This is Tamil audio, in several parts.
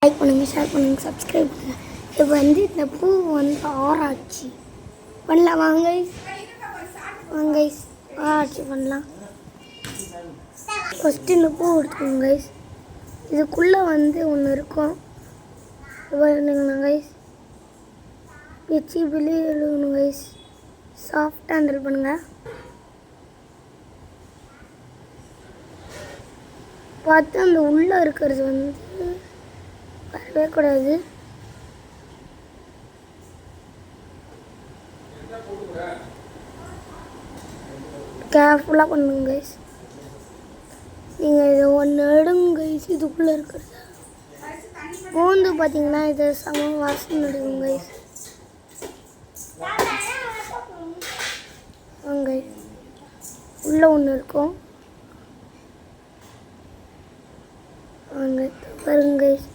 லைக் பண்ணுங்கள், ஷேர் பண்ணுங்கள், சப்ஸ்கிரைப் பண்ணுங்கள். இப்போ வந்து இந்த பூ வந்து ஆராய்ச்சி பண்ணலாம். வாங்க வாங்க ஆராய்ச்சி பண்ணலாம். ஃபஸ்ட்டு இந்த பூ எடுத்துக்கோங்க கைஸ். இதுக்குள்ளே வந்து ஒன்று இருக்கும். பாருங்களா கைஸ், வச்சு வெளியே எழுதணும் கைஸ். சாஃப்டாக ஹேண்டில் பண்ணுங்கள். பார்த்து அந்த உள்ளே இருக்கிறது வந்து வரவே கூடாது. கேர்ஃபுல்லாக பண்ணுங்க கைஸ். நீங்கள் இதை ஒன்று எடுங்க கைஸ். இதுக்குள்ளே இருக்கிறது பூந்து பார்த்தீங்கன்னா இதை சம வாசனை எடுக்கும் கைஸ். வாங்க உள்ளே ஒன்று இருக்கும். வாங்க பாருங்க கைஸ்,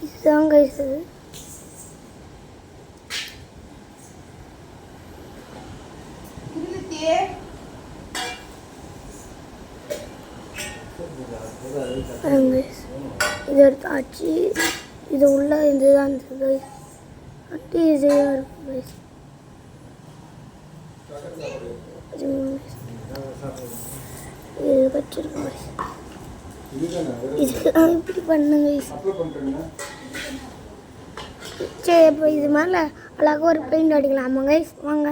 இதுதான் கைஸ். அது இது எடுத்தாச்சு. இது உள்ள இதுதான் கைஸ். அட்டி ஈஸியாக இருக்கும் கைஸ். இது வச்சிருக்கோம் கைஸ். இதுதான் இப்படி பண்ணுங்க கைஸ். சரி, இப்போ இது மேலே அழகாக ஒரு பெயிண்ட் அடிக்கலாம். ஆமாம் கைஸ், வாங்க.